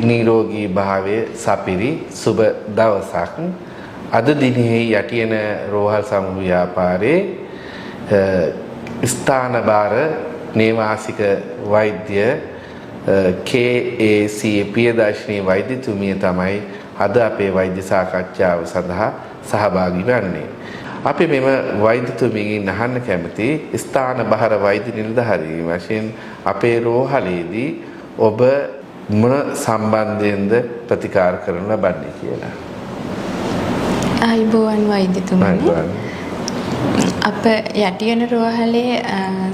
නිරෝගී භාවයේ සපිරි සුබ දවසක්. අද දිනෙහි යටියන රෝහල් සමු ව්‍යාපාරයේ ස්ථානබාර නේවාසික වෛද්‍ය KAC පියදර්ශිනී වෛද්‍යතුමිය තමයි අද අපේ වෛද්‍ය සාකච්ඡාව සඳහා සහභාගී වන්නේ. අපි මෙම වෛද්‍යතුමියගෙන් අහන්න කැමති ස්ථානබාර වෛද්‍ය නිලධාරීන් වශයෙන් අපේ රෝහලේදී ඔබ මොන සම්බන්ධයෙන්ද ප්‍රතිකාර කරන ලබන්නේ කියලා. ආයුබෝවන් වෛද්‍යතුමනි. අප යටියන රෝහලේ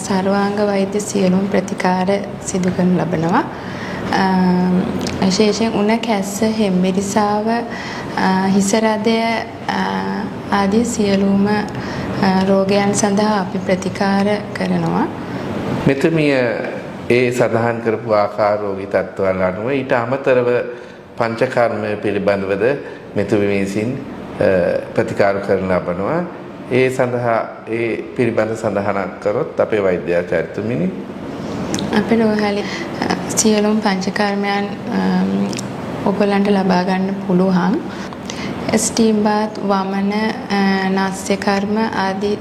සර්වාංග වෛද්‍ය සියලුම ප්‍රතිකාර සිදු කරනු ලබනවා. විශේෂයෙන් උණ කැස්ස, හෙම්බිරිසාව, හිස රදය ආදී සියලුම රෝගයන් සඳහා අපි ප්‍රතිකාර කරනවා. මෙතුමිය ඒ සඳහන් කරපු ආකාරෝගී තත්ත්වවල අනුව ඊට අමතරව පංචකර්මය පිළිබඳවද මෙතුමිය විසින් ප්‍රතිකාර කරන ලබනවා. ඒ සඳහා ඒ පිළිබඳ සඳහනක් කරොත් අපේ වෛද්‍යාචාර්යතුමිනි. අපේ රෝහලේ සියලුම පංචකර්මයන් ඔයගලන්ට ලබා ගන්න පුළුවන්. ස්ටීම් බාත්, වමන, නාස්‍ය කර්ම ආදී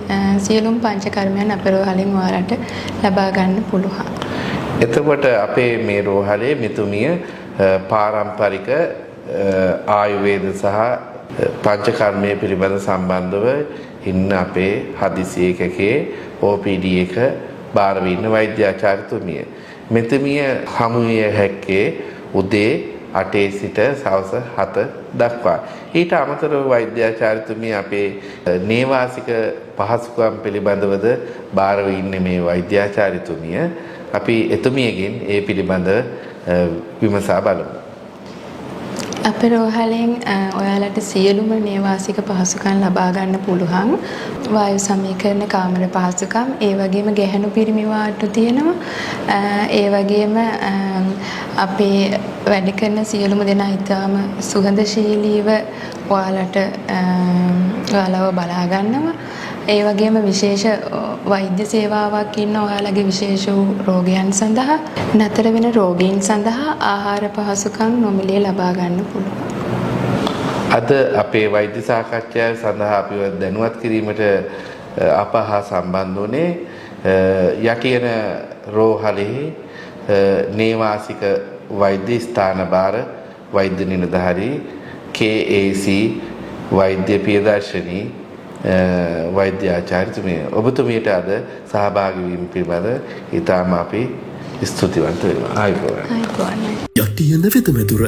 සියලුම පංචකර්මයන් අපේ රෝහලෙන් ඔයාලට ලබා ගන්න පුළුවන්. එතකොට අපේ මේ රෝහලේ මෙතුමිය පාරම්පරික ආයුර්වේද සහ පංචකර්මයේ පිළිබඳ සම්බන්ධව ඉන්න අපේ හදිසි එකකේ OPD එක බාර වින්න වෛද්‍යාචාර්යතුමිය. මෙතුමිය හමු විය හැක්කේ උදේ 8 සිට සවස් 7 දක්වා. ඊට අමතරව වෛද්‍යාචාර්යතුමිය අපේ නේවාසික පහසුකම් පිළිබඳවද බාර වින්නේ මේ වෛද්‍යාචාර්යතුමිය. අපි එතුමියගෙන් ඒ පිළිබඳ විමසා බලමු. අපේ රෝහලෙන් ඔයාලට සියලුම නේවාසික පහසුකම් ලබා ගන්න පුළුවන්. වායු සමීකරණ, කාමර පහසුකම්, ඒ වගේම ගැහැණු පිරිමි වාට්ටු තියෙනවා. ඒ වගේම අපේ වැඩ කරන සියලුම දෙනා ඉතාම සුහදශීලීව ඔයාලව බලා ගන්නවා. ඒ වගේම විශේෂ වෛද්‍ය සේවාවක් ඉන්න ඔයාලගේ විශේෂ වූ රෝගයන් සඳහා නතර වෙන රෝගීන් සඳහා ආහාර පහසුකම් නොමිලේ ලබා ගන්න පුළුවන්. අද අපේ වෛද්‍ය සාකච්ඡාව සඳහා අපිව දැනුවත් කිරීමට අප හා සම්බන්ධ වුණේ යටියන රෝහලෙහි නේවාසික වෛද්‍ය ස්ථානබාර වෛද්‍ය නිලධාරී KAC වෛද්‍ය පියදර්ශිනී වෛද්‍යාචාර්යතුමිය. ඔබතුමියට අද සහභාගී වීම පිළිබඳ ඉතාම අපි ස්තුතිවන්ත වෙනවා. ආයුබෝවන්. ආයුබෝවන්. යටියන වෙත මෙදුර